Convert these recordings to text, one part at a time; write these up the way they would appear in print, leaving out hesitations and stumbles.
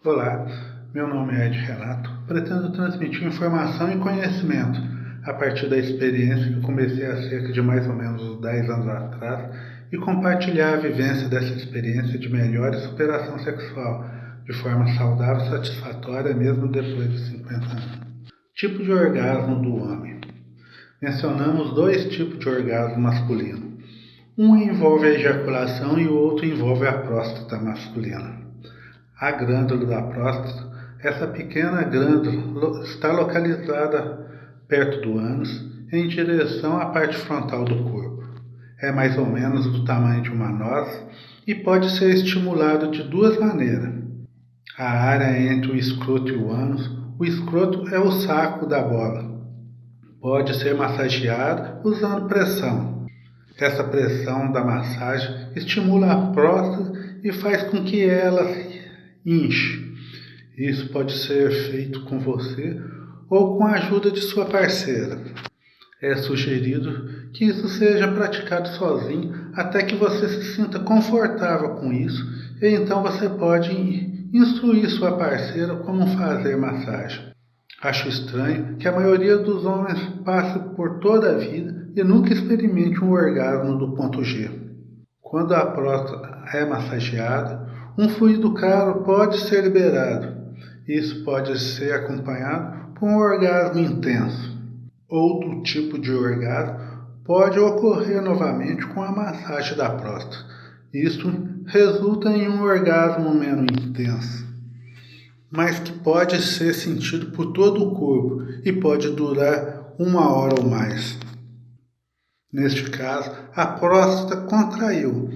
Olá, meu nome é Ed Renato. Pretendo transmitir informação e conhecimento a partir da experiência que eu comecei há cerca de mais ou menos 10 anos atrás e compartilhar a vivência dessa experiência de melhora e superação sexual de forma saudável e satisfatória mesmo depois de 50 anos. Tipo de orgasmo do homem. Mencionamos dois tipos de orgasmo masculino. Um envolve a ejaculação e o outro envolve a próstata masculina. A glândula da próstata, essa pequena glândula está localizada perto do ânus, em direção à parte frontal do corpo. É mais ou menos do tamanho de uma noz e pode ser estimulado de duas maneiras. A área entre o escroto e o ânus. O escroto é o saco da bola. Pode ser massageado usando pressão. Essa pressão da massagem estimula a próstata e faz com que ela se inche. Isso pode ser feito com você ou com a ajuda de sua parceira. É sugerido que isso seja praticado sozinho até que você se sinta confortável com isso e então você pode instruir sua parceira como fazer massagem. Acho estranho que a maioria dos homens passe por toda a vida e nunca experimente um orgasmo do ponto G. Quando a próstata é massageada, um fluido claro pode ser liberado. Isso pode ser acompanhado por um orgasmo intenso. Outro tipo de orgasmo pode ocorrer novamente com a massagem da próstata. Isso resulta em um orgasmo menos intenso, mas que pode ser sentido por todo o corpo e pode durar 1 hora ou mais. Neste caso, a próstata contraiu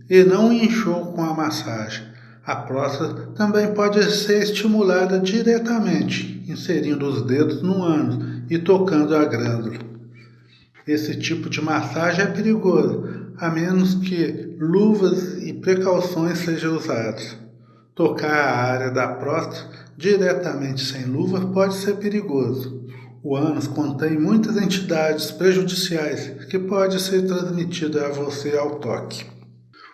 e não inchou com a massagem. A próstata também pode ser estimulada diretamente, inserindo os dedos no ânus e tocando a glândula. Esse tipo de massagem é perigoso, a menos que luvas e precauções sejam usadas. Tocar a área da próstata diretamente sem luva pode ser perigoso. O ânus contém muitas entidades prejudiciais que podem ser transmitidas a você ao toque.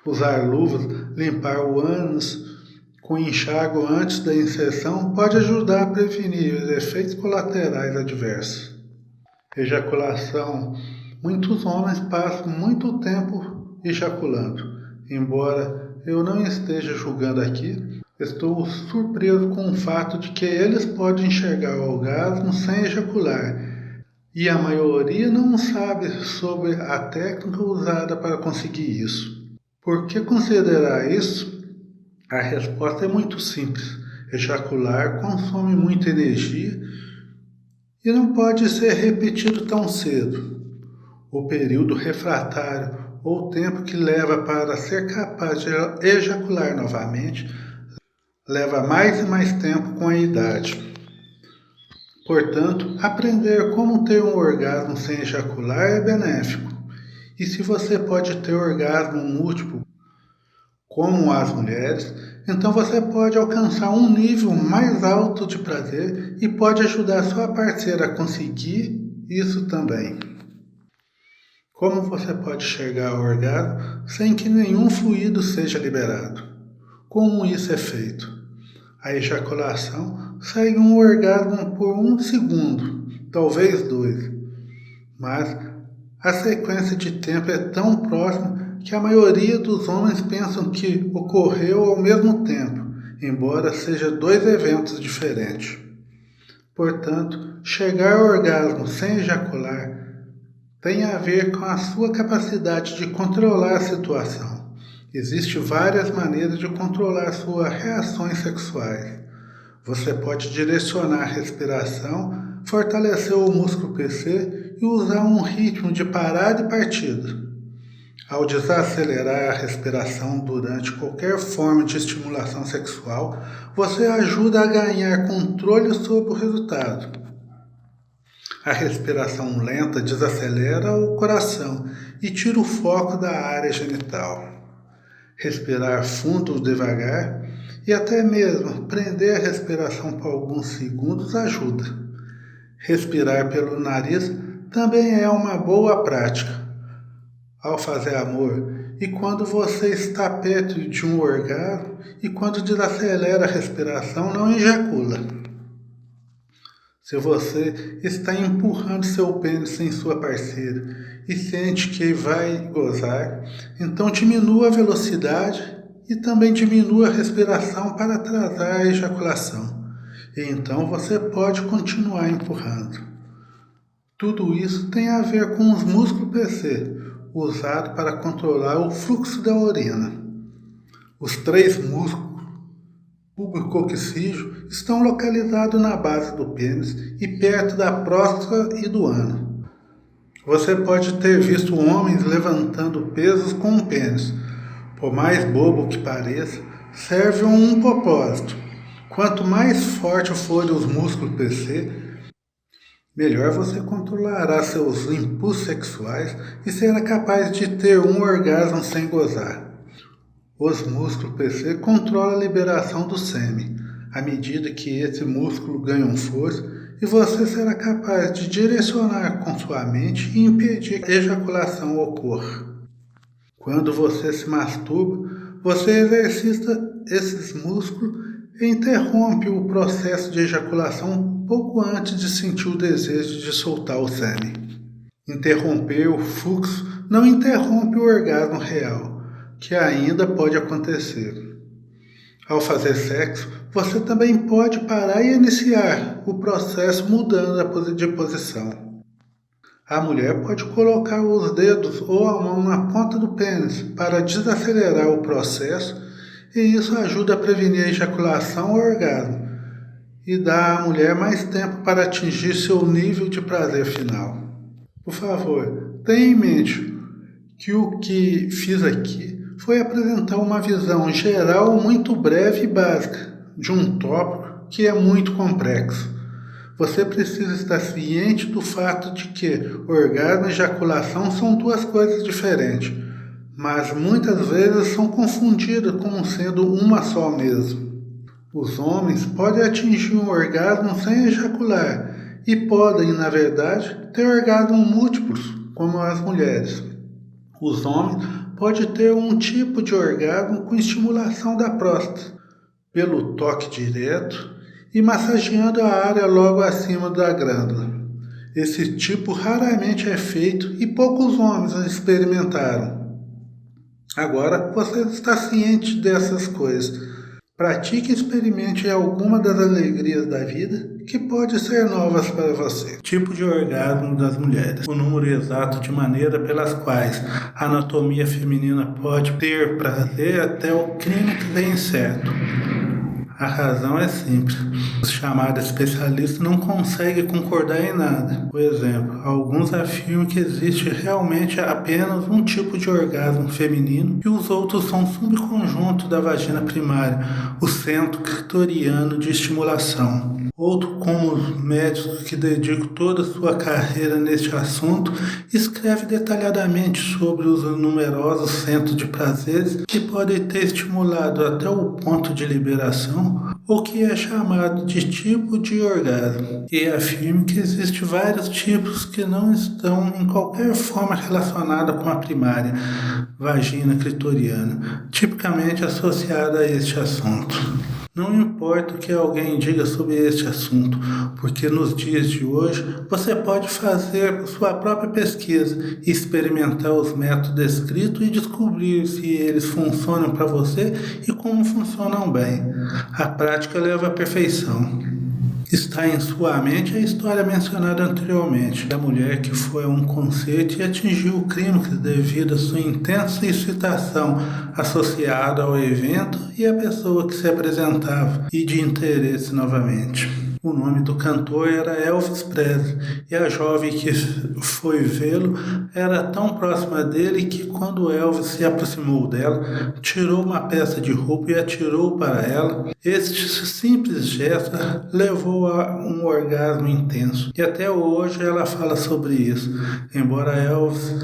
Usar luvas, limpar o ânus com enxágue antes da inserção pode ajudar a prevenir os efeitos colaterais adversos. Ejaculação. Muitos homens passam muito tempo ejaculando. Embora eu não esteja julgando aqui, estou surpreso com o fato de que eles podem enxergar o orgasmo sem ejacular. E a maioria não sabe sobre a técnica usada para conseguir isso. Por que considerar isso? A resposta é muito simples. Ejacular consome muita energia e não pode ser repetido tão cedo. O período refratário ou tempo que leva para ser capaz de ejacular novamente leva mais e mais tempo com a idade. Portanto, aprender como ter um orgasmo sem ejacular é benéfico. E se você pode ter orgasmo múltiplo, como as mulheres, então você pode alcançar um nível mais alto de prazer e pode ajudar sua parceira a conseguir isso também. Como você pode chegar ao orgasmo sem que nenhum fluido seja liberado? Como isso é feito? A ejaculação segue um orgasmo por 1 segundo, talvez 2, mas a sequência de tempo é tão próxima que a maioria dos homens pensam que ocorreu ao mesmo tempo, embora sejam dois eventos diferentes. Portanto, chegar ao orgasmo sem ejacular tem a ver com a sua capacidade de controlar a situação. Existem várias maneiras de controlar suas reações sexuais. Você pode direcionar a respiração, fortalecer o músculo PC e usar um ritmo de parada e partida. Ao desacelerar a respiração durante qualquer forma de estimulação sexual, você ajuda a ganhar controle sobre o resultado. A respiração lenta desacelera o coração e tira o foco da área genital. Respirar fundo devagar e até mesmo prender a respiração por alguns segundos ajuda. Respirar pelo nariz também é uma boa prática. Ao fazer amor, e quando você está perto de um orgasmo e quando desacelera a respiração, não ejacula. Se você está empurrando seu pênis em sua parceira e sente que vai gozar, então diminua a velocidade e também diminua a respiração para atrasar a ejaculação. E então você pode continuar empurrando. Tudo isso tem a ver com os músculos PC, usados para controlar o fluxo da urina. Os 3 músculos pubicoccígeo estão localizados na base do pênis e perto da próstata e do ânus. Você pode ter visto homens levantando pesos com o pênis. Por mais bobo que pareça, serve um propósito. Quanto mais forte forem os músculos PC, melhor você controlará seus impulsos sexuais e será capaz de ter um orgasmo sem gozar. Os músculos PC controlam a liberação do sêmen, à medida que esse músculo ganha força, e você será capaz de direcionar com sua mente e impedir que a ejaculação ocorra. Quando você se masturba, você exercita esses músculos e interrompe o processo de ejaculação pouco antes de sentir o desejo de soltar o sêmen. Interromper o fluxo não interrompe o orgasmo real, que ainda pode acontecer. Ao fazer sexo, você também pode parar e iniciar o processo mudando de posição. A mulher pode colocar os dedos ou a mão na ponta do pênis para desacelerar o processo, e isso ajuda a prevenir a ejaculação ou orgasmo e dá à mulher mais tempo para atingir seu nível de prazer final. Por favor, tenha em mente que o que fiz aqui foi apresentar uma visão geral muito breve e básica de um tópico que é muito complexo. Você precisa estar ciente do fato de que orgasmo e ejaculação são 2 coisas diferentes, mas muitas vezes são confundidas como sendo uma só mesmo. Os homens podem atingir um orgasmo sem ejacular e podem, na verdade, ter orgasmos múltiplos, como as mulheres. Os homens podem ter um tipo de orgasmo com estimulação da próstata, pelo toque direto e massageando a área logo acima da glândula. Esse tipo raramente é feito e poucos homens experimentaram. Agora você está ciente dessas coisas. Pratique e experimente alguma das alegrias da vida que pode ser novas para você. Tipo de orgasmo das mulheres. O número exato de maneira pelas quais a anatomia feminina pode ter prazer até o clímax é incerto. A razão é simples. Os chamados especialistas não conseguem concordar em nada. Por exemplo, alguns afirmam que existe realmente apenas um tipo de orgasmo feminino e os outros são subconjunto da vagina primária, o centro clitoriano de estimulação. Outro, como os médicos que dedicam toda a sua carreira neste assunto, escreve detalhadamente sobre os numerosos centros de prazeres que podem ter estimulado até o ponto de liberação, o que é chamado de tipo de orgasmo, e afirma que existem vários tipos que não estão em qualquer forma relacionados com a primária, vagina clitoriana, tipicamente associada a este assunto. Não importa o que alguém diga sobre este assunto, porque nos dias de hoje você pode fazer sua própria pesquisa e experimentar os métodos descritos e descobrir se eles funcionam para você e como funcionam bem. A prática leva à perfeição. Está em sua mente a história mencionada anteriormente, da mulher que foi a um concerto e atingiu o clímax devido à sua intensa excitação associada ao evento e à pessoa que se apresentava, e de interesse novamente. O nome do cantor era Elvis Presley, e a jovem que foi vê-lo era tão próxima dele que, quando Elvis se aproximou dela, tirou uma peça de roupa e atirou para ela. Este simples gesto levou a um orgasmo intenso, e até hoje ela fala sobre isso. Embora Elvis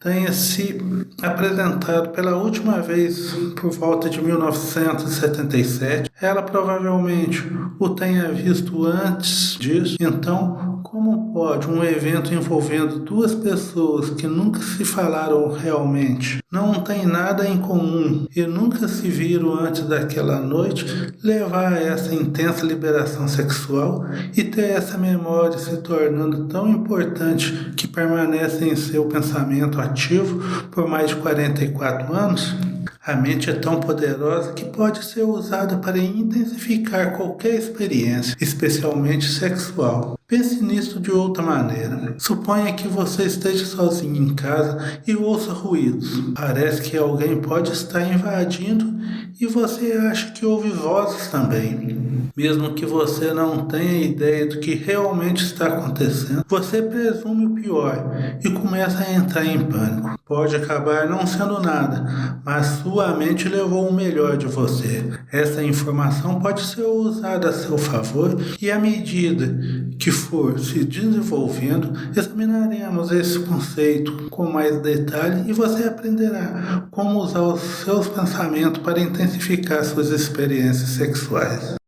tenha se apresentado pela última vez por volta de 1977, ela provavelmente o tenha visto antes disso. Então, como pode um evento envolvendo duas pessoas que nunca se falaram realmente, não têm nada em comum e nunca se viram antes daquela noite, levar a essa intensa liberação sexual e ter essa memória se tornando tão importante que permanece em seu pensamento ativo por mais de 44 anos? A mente é tão poderosa que pode ser usada para intensificar qualquer experiência, especialmente sexual. Pense nisso de outra maneira. Suponha que você esteja sozinho em casa e ouça ruídos. Parece que alguém pode estar invadindo e você acha que ouve vozes também. Mesmo que você não tenha ideia do que realmente está acontecendo, você presume o pior e começa a entrar em pânico. Pode acabar não sendo nada, mas sua mente levou o melhor de você. Essa informação pode ser usada a seu favor e à medida que for se desenvolvendo, examinaremos esse conceito com mais detalhe e você aprenderá como usar os seus pensamentos para intensificar suas experiências sexuais.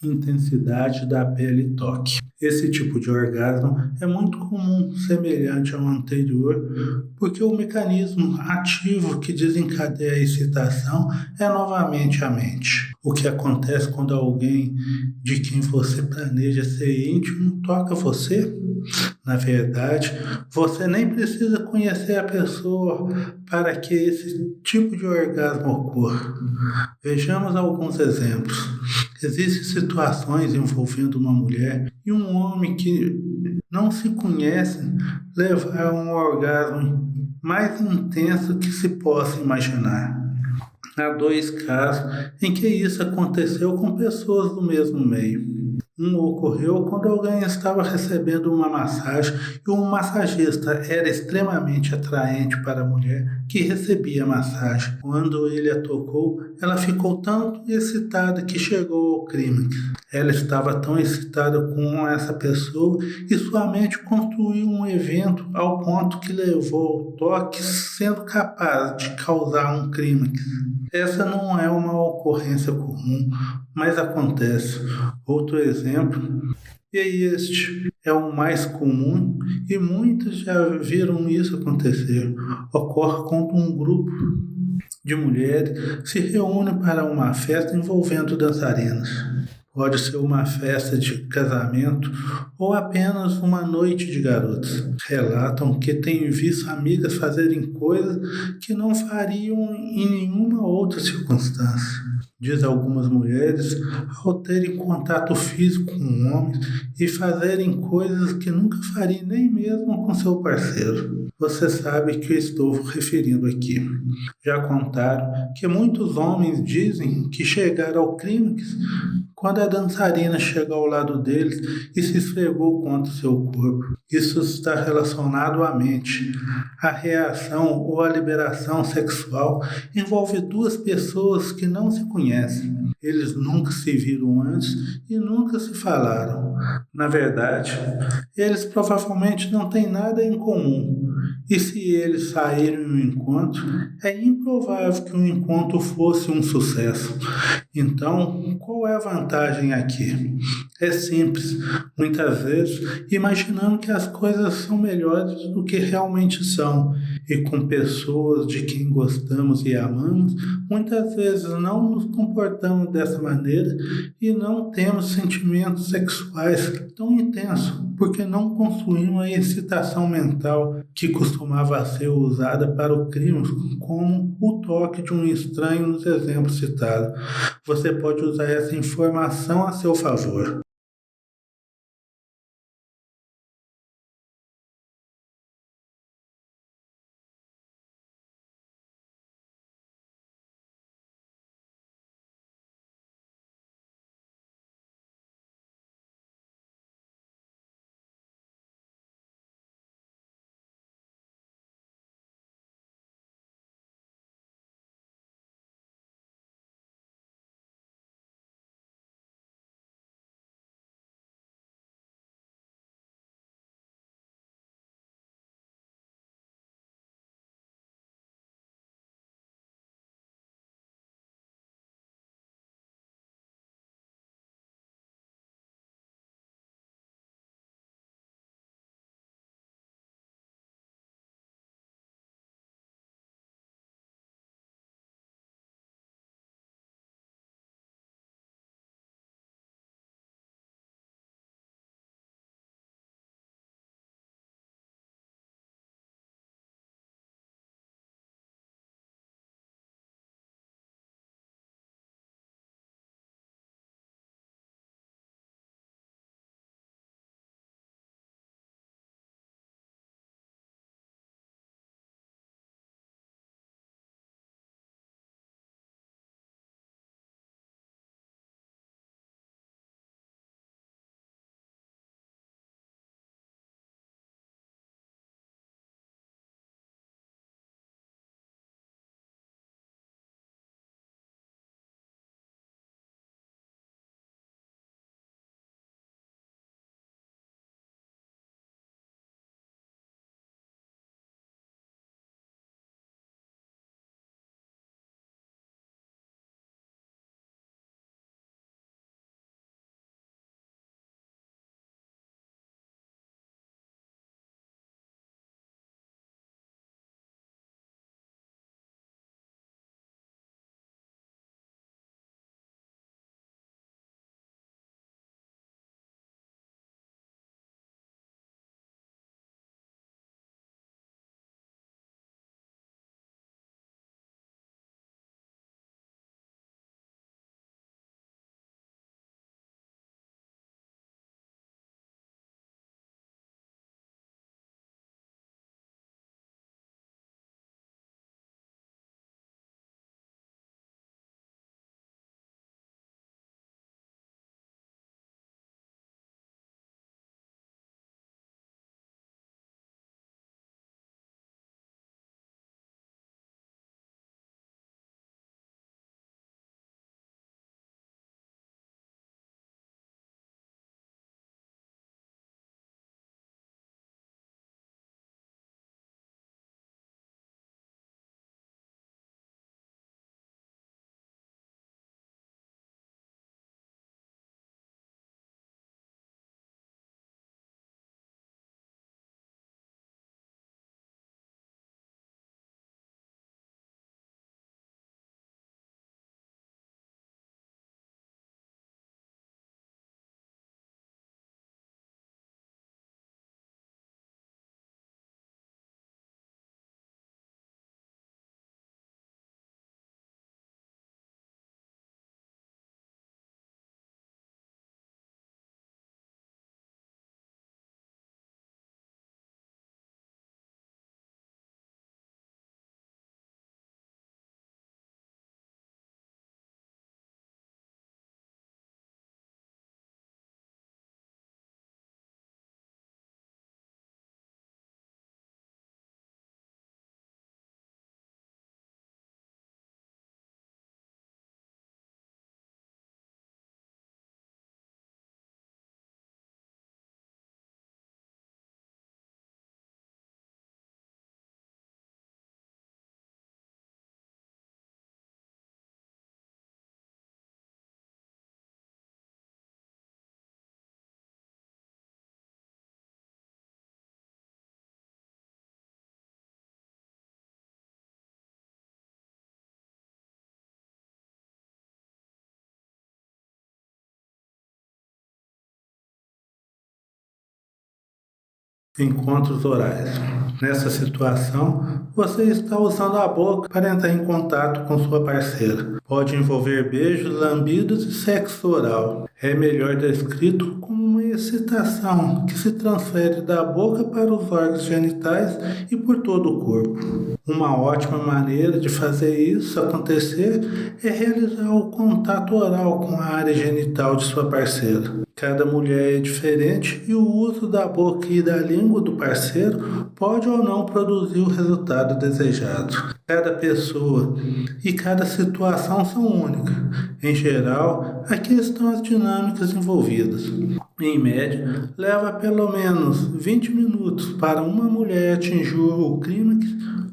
intensidade da pele e toque. Esse tipo de orgasmo é muito comum, semelhante ao anterior, porque o mecanismo ativo que desencadeia a excitação é novamente a mente. O que acontece quando alguém de quem você planeja ser íntimo toca você? Na verdade, você nem precisa conhecer a pessoa para que esse tipo de orgasmo ocorra. Vejamos alguns exemplos. Existem situações envolvendo uma mulher e um homem que não se conhecem levar a um orgasmo mais intenso que se possa imaginar. Há dois casos em que isso aconteceu com pessoas do mesmo meio. Um ocorreu quando alguém estava recebendo uma massagem e um massagista era extremamente atraente para a mulher que recebia a massagem. Quando ele a tocou, ela ficou tão excitada que chegou ao clímax. Ela estava tão excitada com essa pessoa e sua mente construiu um evento ao ponto que levou ao toque sendo capaz de causar um clímax. Essa não é uma ocorrência comum, mas acontece. Outro exemplo, e este é o mais comum e muitos já viram isso acontecer. Ocorre quando um grupo de mulheres se reúne para uma festa envolvendo dançarinas. Pode ser uma festa de casamento ou apenas uma noite de garotas. Relatam que têm visto amigas fazerem coisas que não fariam em nenhuma outra circunstância. Diz algumas mulheres, ao terem contato físico com homens e fazerem coisas que nunca fariam nem mesmo com seu parceiro. Você sabe que eu estou referindo aqui. Já contaram que muitos homens dizem que chegaram ao clímax quando a dançarina chega ao lado deles e se esfregou contra seu corpo. Isso está relacionado à mente. A reação ou a liberação sexual envolve duas pessoas que não se conhecem. Eles nunca se viram antes e nunca se falaram. Na verdade, eles provavelmente não têm nada em comum. E se eles saírem em um encontro, é improvável que o encontro fosse um sucesso. Então, qual é a vantagem aqui? É simples. Muitas vezes imaginamos que as coisas são melhores do que realmente são, e com pessoas de quem gostamos e amamos, muitas vezes não nos comportamos dessa maneira e não temos sentimentos sexuais tão intensos, porque não construímos a excitação mental que costumava ser usada para o crime, como o toque de um estranho nos exemplos citados. Você pode usar essa informação a seu favor. encontros orais. Nessa situação, você está usando a boca para entrar em contato com sua parceira. Pode envolver beijos, lambidos e sexo oral. É melhor descrito como uma excitação que se transfere da boca para os órgãos genitais e por todo o corpo. Uma ótima maneira de fazer isso acontecer é realizar o contato oral com a área genital de sua parceira. Cada mulher é diferente e o uso da boca e da língua do parceiro pode ou não produzir o resultado desejado. Cada pessoa e cada situação são únicas. Em geral, aqui estão as dinâmicas envolvidas. Em média, leva pelo menos 20 minutos para uma mulher atingir o clímax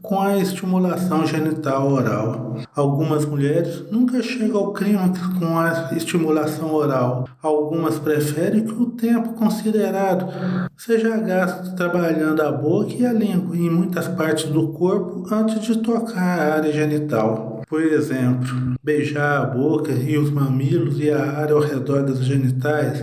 com a estimulação genital oral. Algumas mulheres nunca chegam ao clímax com a estimulação oral. Algumas preferem que o tempo considerado seja gasto trabalhando a boca e a língua em muitas partes do corpo antes de tocar a área genital. Por exemplo, beijar a boca e os mamilos e a área ao redor das genitais,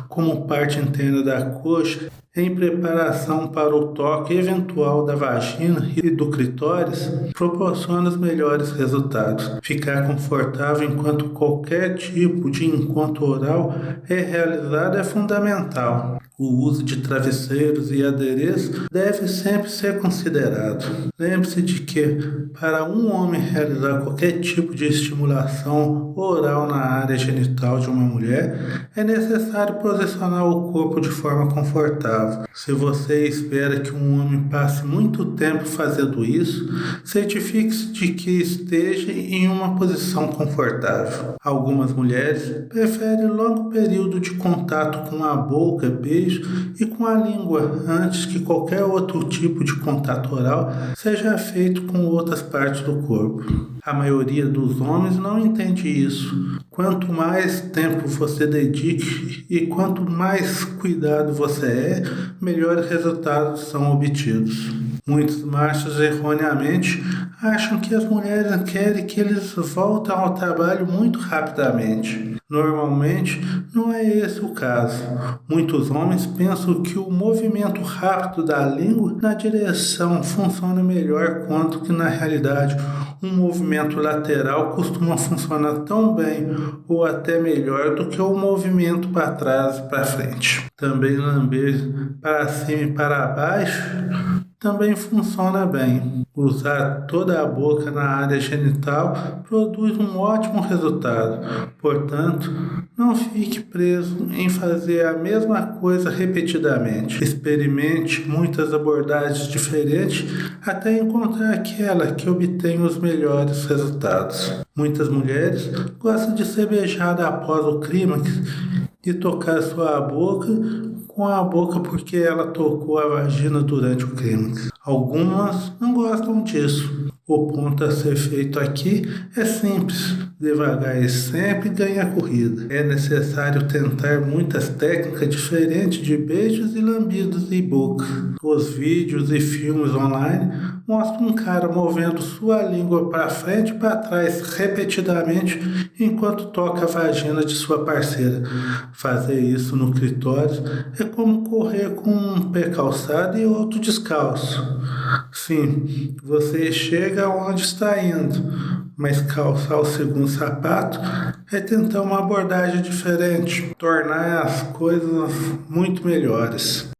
como parte interna da coxa, em preparação para o toque eventual da vagina e do clitóris, proporciona os melhores resultados. Ficar confortável enquanto qualquer tipo de encontro oral é realizado é fundamental. O uso de travesseiros e adereços deve sempre ser considerado. Lembre-se de que, para um homem realizar qualquer tipo de estimulação oral na área genital de uma mulher, é necessário posicionar o corpo de forma confortável. Se você espera que um homem passe muito tempo fazendo isso, certifique-se de que esteja em uma posição confortável. Algumas mulheres preferem longo período de contato com a boca, beijo e com a língua antes que qualquer outro tipo de contato oral seja feito com outras partes do corpo. A maioria dos homens não entende isso. Quanto mais tempo você dedique e quanto mais cuidado você é, melhores resultados são obtidos. Muitos machos erroneamente acham que as mulheres querem que eles voltem ao trabalho muito rapidamente. Normalmente, não é esse o caso. Muitos homens pensam que o movimento rápido da língua na direção funciona melhor, quanto que na realidade um movimento lateral costuma funcionar tão bem ou até melhor do que o movimento para trás e para frente. Também lamber para cima e para baixo também funciona bem. Usar toda a boca na área genital produz um ótimo resultado. Portanto, não fique preso em fazer a mesma coisa repetidamente. Experimente muitas abordagens diferentes até encontrar aquela que obtém os melhores resultados. Muitas mulheres gostam de ser beijada após o clímax e tocar sua boca com a boca porque ela tocou a vagina durante o clímax. Algumas não gostam disso. O ponto a ser feito aqui é simples, devagar e sempre ganha a corrida. É necessário tentar muitas técnicas diferentes de beijos e lambidos em boca. Os vídeos e filmes online mostram um cara movendo sua língua para frente e para trás repetidamente enquanto toca a vagina de sua parceira. Fazer isso no clitóris é como correr com um pé calçado e outro descalço. Sim, você chega onde está indo, mas calçar o segundo sapato é tentar uma abordagem diferente, tornar as coisas muito melhores.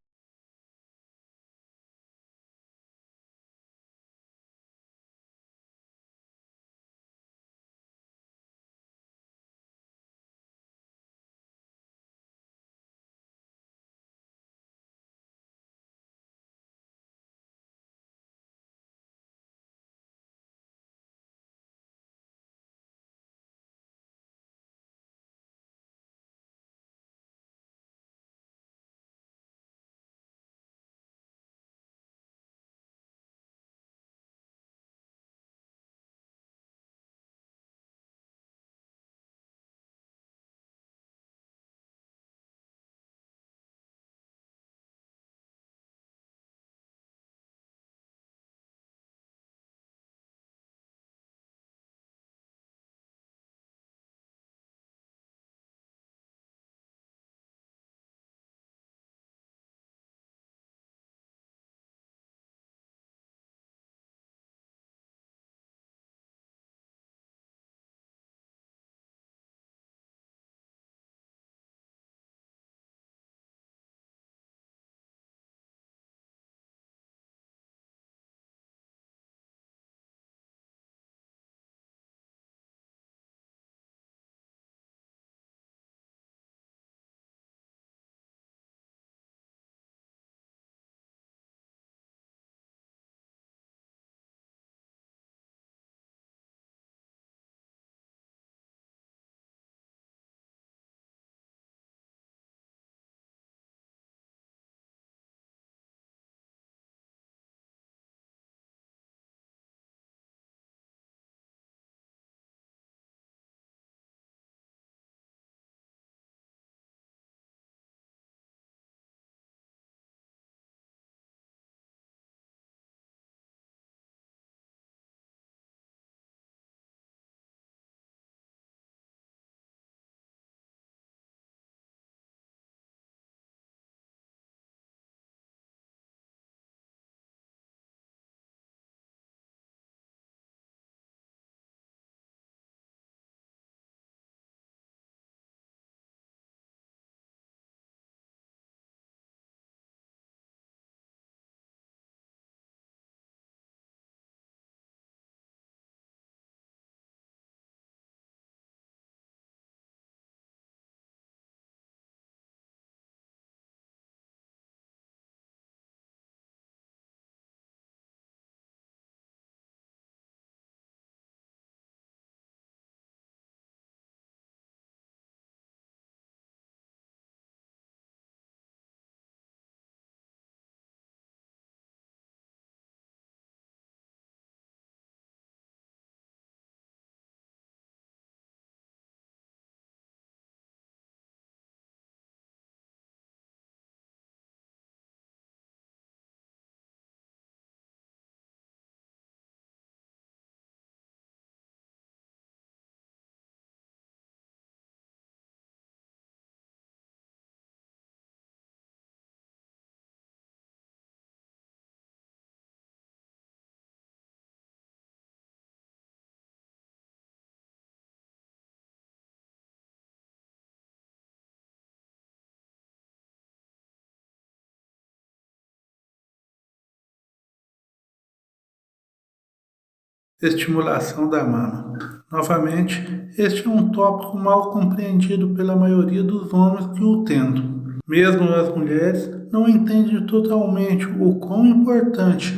Estimulação da mama. Novamente, este é um tópico mal compreendido pela maioria dos homens que o tentam. Mesmo as mulheres não entendem totalmente o quão importante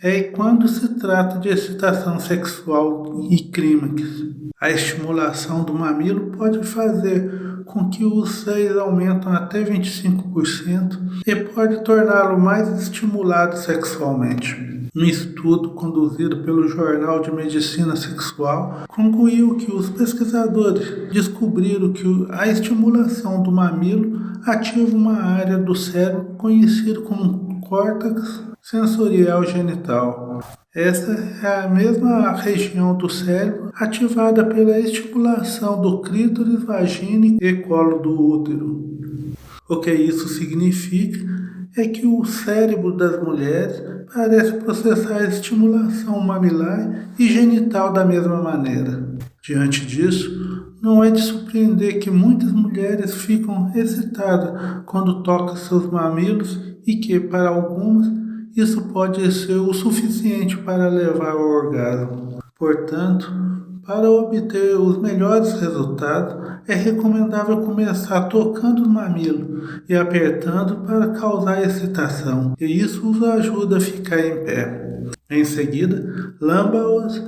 é quando se trata de excitação sexual e clímax. A estimulação do mamilo pode fazer com que os seios aumentem até 25% e pode torná-lo mais estimulado sexualmente. Um estudo conduzido pelo Jornal de Medicina Sexual concluiu que os pesquisadores descobriram que a estimulação do mamilo ativa uma área do cérebro conhecida como córtex sensorial genital. Essa é a mesma região do cérebro ativada pela estimulação do clítoris, vagina e colo do útero. O que isso significa é que o cérebro das mulheres parece processar a estimulação mamilar e genital da mesma maneira. Diante disso, não é de surpreender que muitas mulheres ficam excitadas quando tocam seus mamilos e que, para algumas, isso pode ser o suficiente para levar ao orgasmo. Portanto, para obter os melhores resultados, é recomendável começar tocando o mamilo e apertando para causar excitação, e isso os ajuda a ficar em pé. Em seguida, lamba-os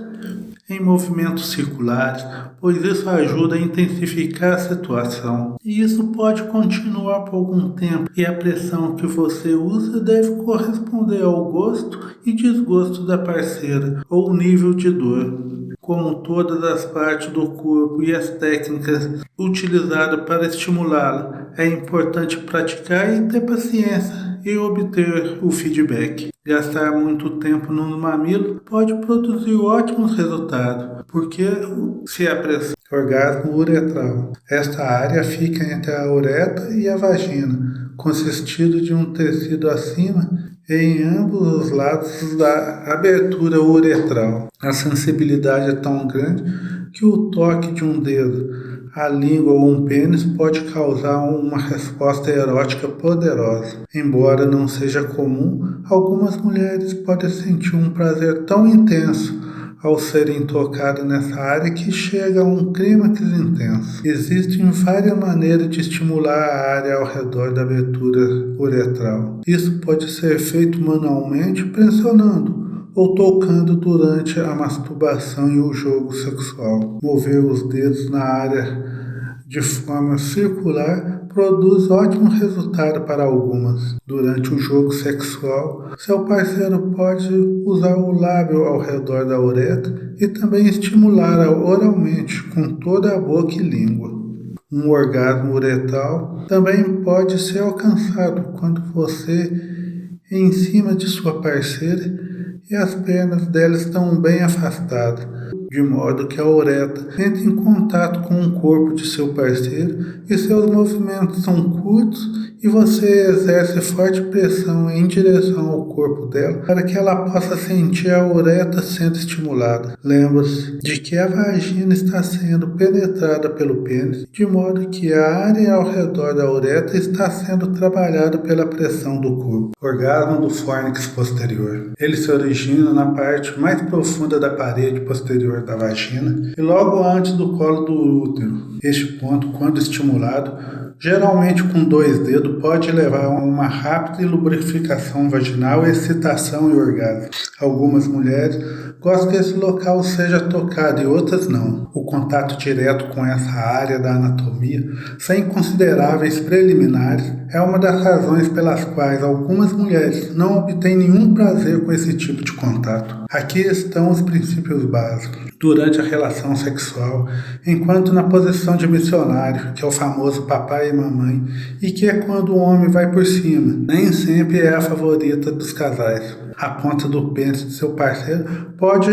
em movimentos circulares, pois isso ajuda a intensificar a situação. E isso pode continuar por algum tempo, e a pressão que você usa deve corresponder ao gosto e desgosto da parceira, ou nível de dor. Como todas as partes do corpo e as técnicas utilizadas para estimulá-la, é importante praticar e ter paciência e obter o feedback. Gastar muito tempo no mamilo pode produzir ótimos resultados, porque se apressa. Orgasmo uretral. Esta área fica entre a uretra e a vagina, consistindo de um tecido acima e em ambos os lados da abertura uretral. A sensibilidade é tão grande que o toque de um dedo, a língua ou um pênis pode causar uma resposta erótica poderosa. Embora não seja comum, algumas mulheres podem sentir um prazer tão intenso ao serem tocadas nessa área que chega a um clímax intenso. Existem várias maneiras de estimular a área ao redor da abertura uretral. Isso pode ser feito manualmente pressionando ou tocando durante a masturbação e o jogo sexual. Mover os dedos na área de forma circular produz ótimo resultado para algumas. Durante o jogo sexual, seu parceiro pode usar o lábio ao redor da uretra e também estimulá-la oralmente com toda a boca e língua. Um orgasmo uretral também pode ser alcançado quando você em cima de sua parceira e as pernas dela estão bem afastadas, de modo que a uretra entre em contato com o corpo de seu parceiro e seus movimentos são curtos e você exerce forte pressão em direção ao corpo dela para que ela possa sentir a uretra sendo estimulada. Lembre-se de que a vagina está sendo penetrada pelo pênis, de modo que a área ao redor da uretra está sendo trabalhada pela pressão do corpo. Orgasmo do fórnix posterior. Ele se origina na parte mais profunda da parede posterior da vagina e logo antes do colo do útero. Este ponto, quando estimulado, geralmente com 2 dedos, pode levar a uma rápida lubrificação vaginal, excitação e orgasmo. Algumas mulheres gostam que esse local seja tocado e outras não. O contato direto com essa área da anatomia, sem consideráveis preliminares, é uma das razões pelas quais algumas mulheres não obtêm nenhum prazer com esse tipo de contato. Aqui estão os princípios básicos. Durante a relação sexual, enquanto na posição de missionário, que é o famoso papai e mamãe, e que é quando o homem vai por cima, nem sempre é a favorita dos casais. A ponta do pênis de seu parceiro pode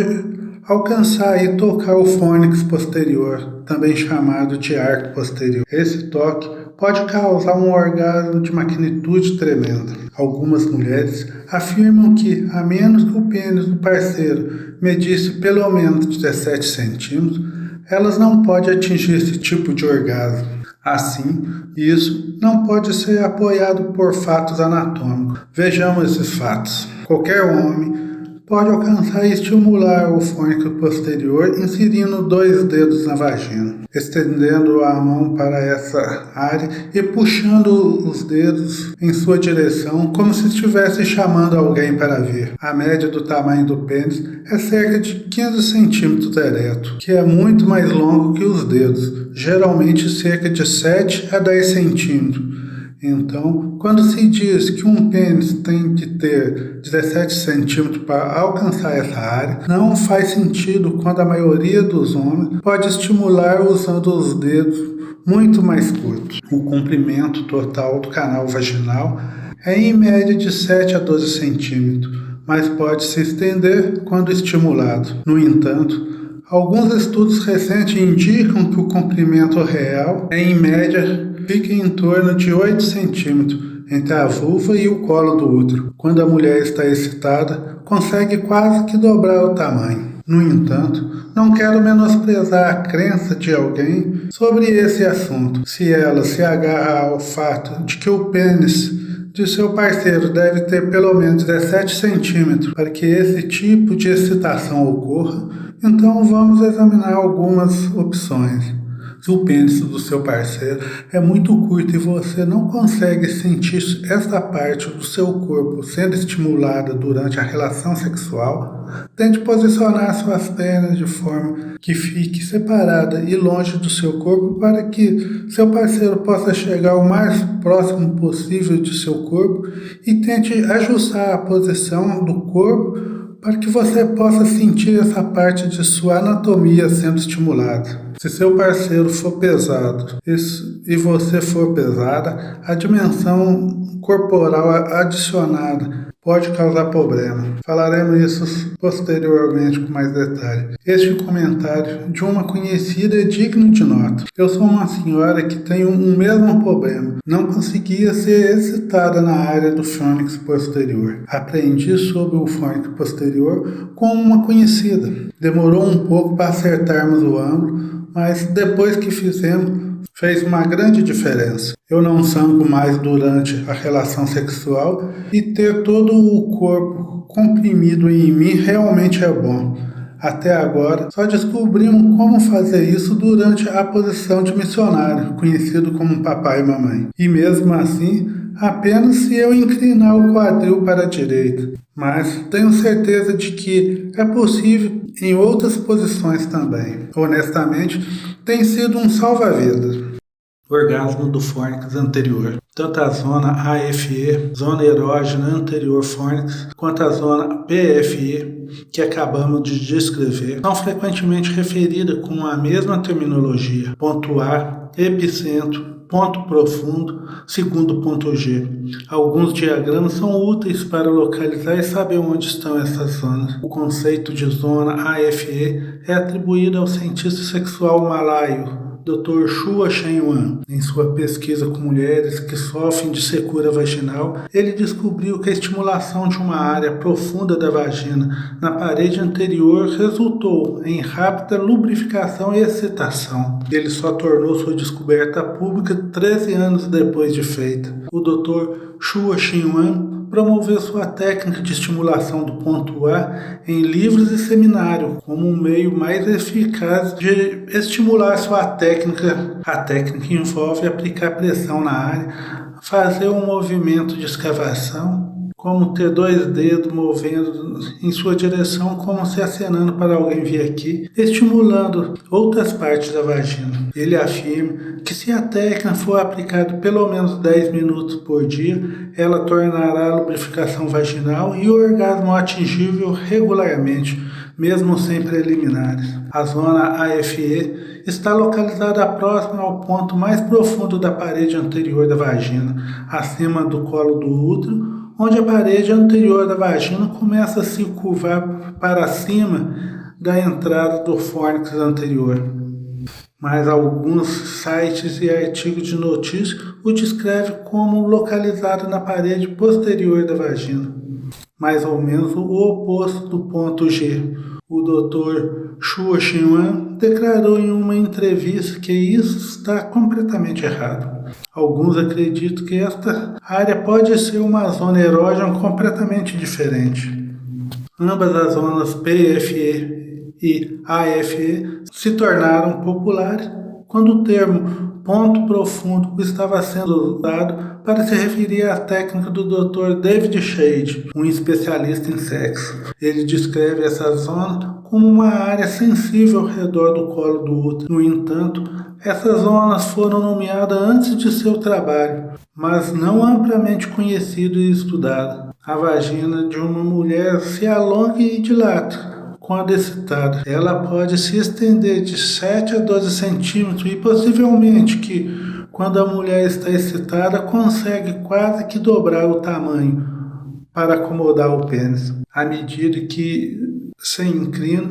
alcançar e tocar o fórnix posterior, também chamado de arco posterior. Esse toque pode causar um orgasmo de magnitude tremenda. Algumas mulheres afirmam que, a menos que o pênis do parceiro medisse pelo menos 17 centímetros, elas não podem atingir esse tipo de orgasmo. Assim, isso não pode ser apoiado por fatos anatômicos. Vejamos esses fatos. Qualquer homem pode alcançar e estimular o fônix posterior inserindo 2 dedos na vagina, estendendo a mão para essa área e puxando os dedos em sua direção como se estivesse chamando alguém para vir. A média do tamanho do pênis é cerca de 15 centímetros ereto, que é muito mais longo que os dedos, geralmente cerca de 7 a 10 centímetros. Então, quando se diz que um pênis tem que ter 17 centímetros para alcançar essa área, não faz sentido quando a maioria dos homens pode estimular usando os dedos muito mais curtos. O comprimento total do canal vaginal é em média de 7 a 12 centímetros, mas pode se estender quando estimulado. No entanto, alguns estudos recentes indicam que o comprimento real é, em média, fica em torno de 8 centímetros entre a vulva e o colo do útero. Quando a mulher está excitada, consegue quase que dobrar o tamanho. No entanto, não quero menosprezar a crença de alguém sobre esse assunto. Se ela se agarra ao fato de que o pênis de seu parceiro deve ter pelo menos 17 centímetros para que esse tipo de excitação ocorra, então vamos examinar algumas opções. Se o pênis do seu parceiro é muito curto e você não consegue sentir esta parte do seu corpo sendo estimulada durante a relação sexual, tente posicionar suas pernas de forma que fique separada e longe do seu corpo para que seu parceiro possa chegar o mais próximo possível de seu corpo e tente ajustar a posição do corpo para que você possa sentir essa parte de sua anatomia sendo estimulada. Se seu parceiro for pesado e você for pesada, a dimensão corporal adicionada pode causar problema. Falaremos isso posteriormente com mais detalhe. Este comentário de uma conhecida é digno de nota. Eu sou uma senhora que tem um mesmo problema. Não conseguia ser excitada na área do fônix posterior. Aprendi sobre o fônix posterior com uma conhecida. Demorou um pouco para acertarmos o ângulo, mas depois que fizemos, fez uma grande diferença. Eu não sango mais durante a relação sexual e ter todo o corpo comprimido em mim realmente é bom. Até agora, só descobrimos como fazer isso durante a posição de missionário, conhecido como papai e mamãe. E mesmo assim, apenas se eu inclinar o quadril para a direita. Mas tenho certeza de que é possível em outras posições também. Honestamente, tem sido um salva-vidas. Orgasmo do fônix anterior. Tanto a zona AFE, zona erógena anterior fônix, quanto a zona PFE, que acabamos de descrever, são frequentemente referidas com a mesma terminologia. Ponto A, epicentro, ponto profundo, segundo ponto G. Alguns diagramas são úteis para localizar e saber onde estão essas zonas. O conceito de zona AFE é atribuído ao cientista sexual malaio Dr. Chua Chen-Wan. Em sua pesquisa com mulheres que sofrem de secura vaginal, ele descobriu que a estimulação de uma área profunda da vagina na parede anterior resultou em rápida lubrificação e excitação. Ele só tornou sua descoberta pública 13 anos depois de feita. O Dr. Chua Chen-Wan promoveu sua técnica de estimulação do ponto A em livros e seminários como um meio mais eficaz de estimular sua técnica. A técnica envolve aplicar pressão na área, fazer um movimento de escavação, como ter 2 dedos movendo em sua direção, como se acenando para alguém vir aqui, estimulando outras partes da vagina. Ele afirma que se a técnica for aplicada pelo menos 10 minutos por dia, ela tornará a lubrificação vaginal e o orgasmo atingível regularmente, mesmo sem preliminares. A zona AFE está localizada próxima ao ponto mais profundo da parede anterior da vagina, acima do colo do útero, onde a parede anterior da vagina começa a se curvar para cima da entrada do fônix anterior. Mas alguns sites e artigos de notícias o descrevem como localizado na parede posterior da vagina, mais ou menos o oposto do ponto G. O Dr. Chua Chen-Wan declarou em uma entrevista que isso está completamente errado. Alguns acreditam que esta área pode ser uma zona erógena completamente diferente. Ambas as zonas PFE e AFE se tornaram populares quando o termo ponto profundo estava sendo usado para se referir à técnica do Dr. David Shade, um especialista em sexo. Ele descreve essa zona como uma área sensível ao redor do colo do útero. No entanto, essas zonas foram nomeadas antes de seu trabalho, mas não amplamente conhecido e estudado. A vagina de uma mulher se alonga e dilata quando excitada. Ela pode se estender de 7 a 12 centímetros e possivelmente que, quando a mulher está excitada, consegue quase que dobrar o tamanho para acomodar o pênis. À medida que se inclina,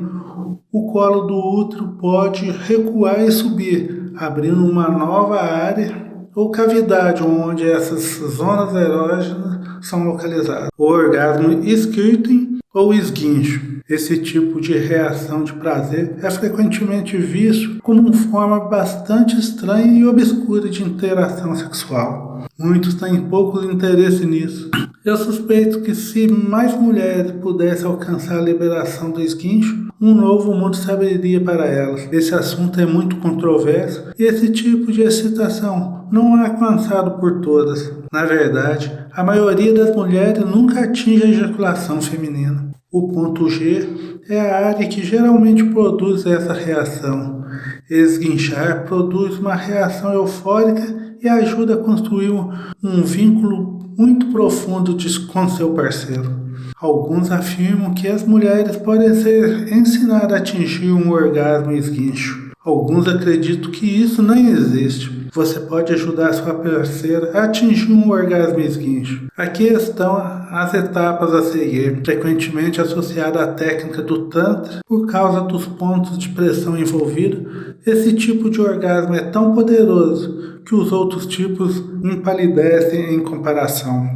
o colo do útero pode recuar e subir, abrindo uma nova área ou cavidade onde essas zonas erógenas são localizadas. O orgasmo skirting ou esguincho. Esse tipo de reação de prazer é frequentemente visto como uma forma bastante estranha e obscura de interação sexual. Muitos têm pouco interesse nisso. Eu suspeito que se mais mulheres pudessem alcançar a liberação do esguincho, um novo mundo se abriria para elas. Esse assunto é muito controverso e esse tipo de excitação não é alcançado por todas. Na verdade, a maioria das mulheres nunca atinge a ejaculação feminina. O ponto G é a área que geralmente produz essa reação. Esguinchar produz uma reação eufórica e ajuda a construir um vínculo muito profundo com seu parceiro. Alguns afirmam que as mulheres podem ser ensinadas a atingir um orgasmo esguincho. Alguns acreditam que isso nem existe. Você pode ajudar sua parceira a atingir um orgasmo esguincho. Aqui estão as etapas a seguir, frequentemente associada à técnica do Tantra. Por causa dos pontos de pressão envolvidos, esse tipo de orgasmo é tão poderoso que os outros tipos empalidecem em comparação.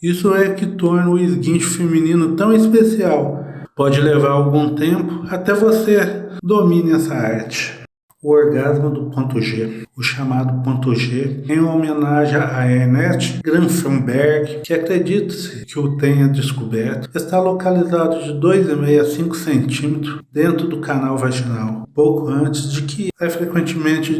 Isso é que torna o esguincho feminino tão especial. Pode levar algum tempo até você domine essa arte. O orgasmo do ponto G. O chamado ponto G, em homenagem a Ernest Grafenberg, que acredita-se que o tenha descoberto, está localizado de 2,5 a 5 centímetros dentro do canal vaginal, pouco antes de que é frequentemente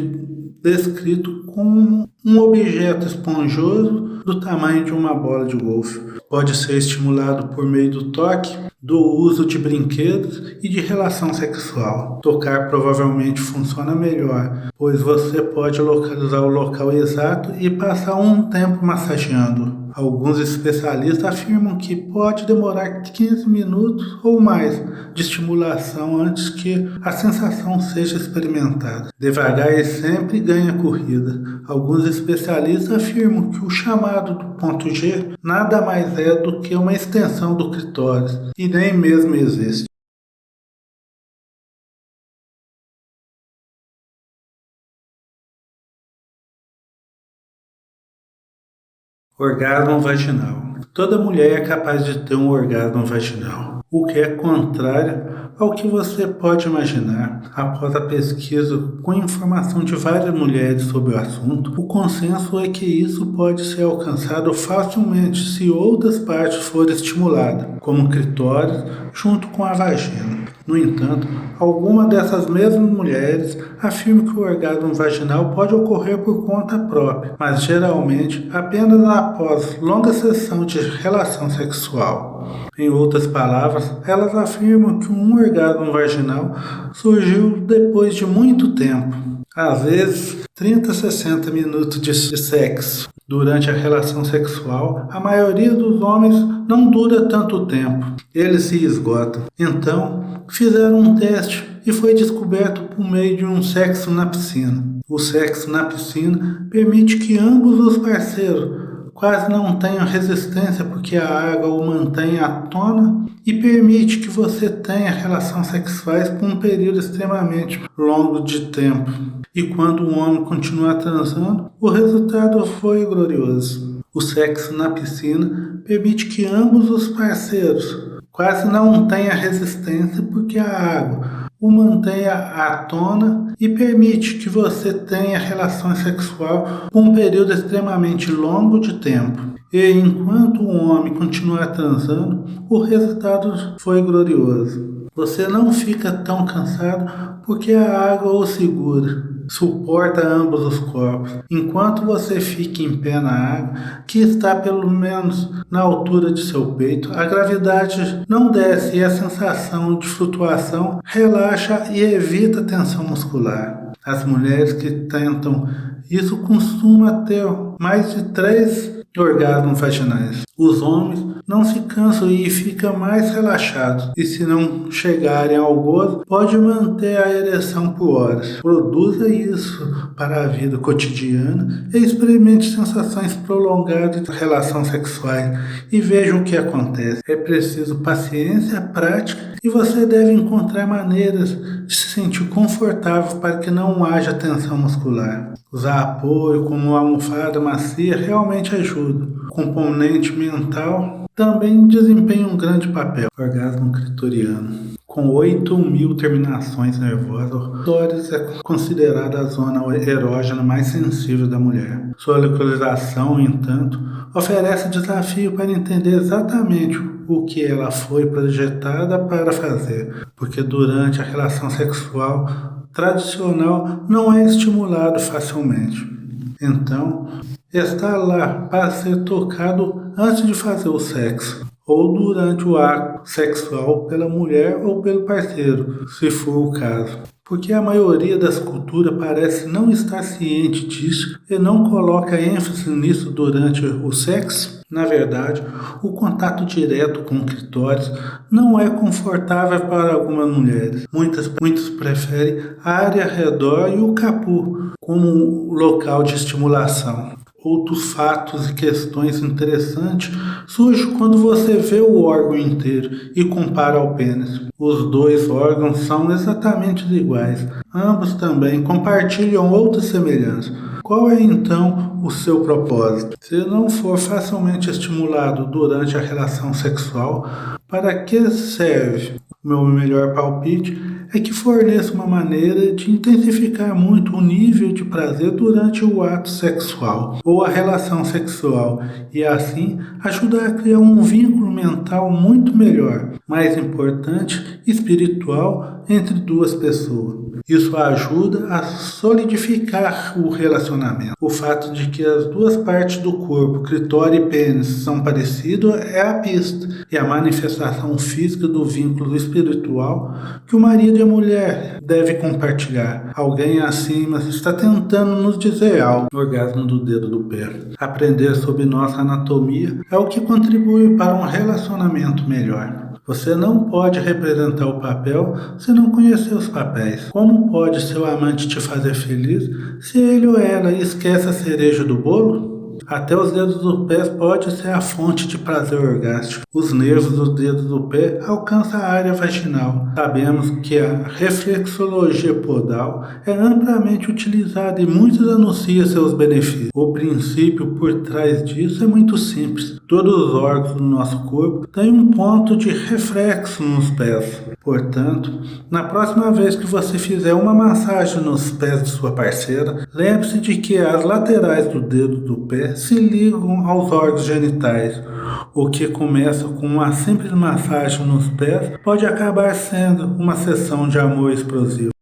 descrito como um objeto esponjoso do tamanho de uma bola de golfe. Pode ser estimulado por meio do toque, do uso de brinquedos e de relação sexual. Tocar provavelmente funciona melhor, pois você pode localizar o local exato e passar um tempo massageando. Alguns especialistas afirmam que pode demorar 15 minutos ou mais de estimulação antes que a sensação seja experimentada. Devagar e sempre ganha corrida. Alguns especialistas afirmam que o chamado do ponto G nada mais é do que uma extensão do clitóris e nem mesmo existe. Orgasmo vaginal. Toda mulher é capaz de ter um orgasmo vaginal, o que é contrário ao que você pode imaginar. Após a pesquisa com informação de várias mulheres sobre o assunto, o consenso é que isso pode ser alcançado facilmente se outras partes forem estimuladas, como o clitóris, junto com a vagina. No entanto, algumas dessas mesmas mulheres afirmam que o orgasmo vaginal pode ocorrer por conta própria, mas geralmente apenas após longa sessão de relação sexual. Em outras palavras, elas afirmam que um orgasmo vaginal surgiu depois de muito tempo, às vezes 30 a 60 minutos de sexo. Durante a relação sexual, a maioria dos homens não dura tanto tempo, eles se esgotam. Então, fizeram um teste e foi descoberto por meio de um sexo na piscina. O sexo na piscina permite que ambos os parceiros quase não tenham resistência porque a água o mantém à tona e permite que você tenha relações sexuais por um período extremamente longo de tempo. E quando o homem continua transando, o resultado foi glorioso. O sexo na piscina permite que ambos os parceiros quase não tenham resistência porque a água o mantenha à tona e permite que você tenha relação sexual por um período extremamente longo de tempo. E enquanto o homem continuar transando, o resultado foi glorioso. Você não fica tão cansado porque a água o segura, suporta ambos os corpos. Enquanto você fica em pé na água, que está pelo menos na altura de seu peito, a gravidade não desce e a sensação de flutuação relaxa e evita a tensão muscular. As mulheres que tentam isso costumam ter mais de 3 orgasmos vaginais. Os homens não se cansam e ficam mais relaxados. E se não chegarem ao gozo, pode manter a ereção por horas. Produza isso para a vida cotidiana e experimente sensações prolongadas de relações sexuais e veja o que acontece. É preciso paciência, prática e você deve encontrar maneiras de se sentir confortável para que não haja tensão muscular. Usar apoio como uma almofada macia realmente ajuda. O componente mental também desempenha um grande papel. Orgasmo clitoriano. Com 8.000 terminações nervosas, o clitóris é considerada a zona erógena mais sensível da mulher. Sua localização, no entanto, oferece desafio para entender exatamente o que ela foi projetada para fazer, porque durante a relação sexual tradicional não é estimulado facilmente. Então, está lá para ser tocado antes de fazer o sexo, ou durante o ato sexual pela mulher ou pelo parceiro, se for o caso. Porque a maioria das culturas parece não estar ciente disso e não coloca ênfase nisso durante o sexo. Na verdade, o contato direto com o clitóris não é confortável para algumas mulheres. Muitos preferem a área ao redor e o capu como local de estimulação. Outros fatos e questões interessantes surgem quando você vê o órgão inteiro e compara ao pênis. Os dois órgãos são exatamente iguais. Ambos também compartilham outras semelhanças. Qual é então o seu propósito? Se não for facilmente estimulado durante a relação sexual, para que serve? O meu melhor palpite é que forneça uma maneira de intensificar muito o nível de prazer durante o ato sexual ou a relação sexual e assim ajudar a criar um vínculo mental muito melhor, mais importante, espiritual entre duas pessoas. Isso ajuda a solidificar o relacionamento. O fato de que as duas partes do corpo, clitóris e pênis, são parecidos é a pista e a manifestação física do vínculo espiritual que o marido e a mulher devem compartilhar. Alguém acima está tentando nos dizer algo. O orgasmo do dedo do pé. Aprender sobre nossa anatomia é o que contribui para um relacionamento melhor. Você não pode representar o papel se não conhecer os papéis. Como pode seu amante te fazer feliz se ele ou ela esquece a cereja do bolo? Até os dedos do pé pode ser a fonte de prazer orgástico. Os nervos dos dedos do pé alcançam a área vaginal. Sabemos que a reflexologia podal é amplamente utilizada e muitos anunciam seus benefícios. O princípio por trás disso é muito simples. Todos os órgãos do nosso corpo têm um ponto de reflexo nos pés. Portanto, na próxima vez que você fizer uma massagem nos pés de sua parceira, lembre-se de que as laterais do dedo do pé se ligam aos órgãos genitais. O que começa com uma simples massagem nos pés pode acabar sendo uma sessão de amor explosivo.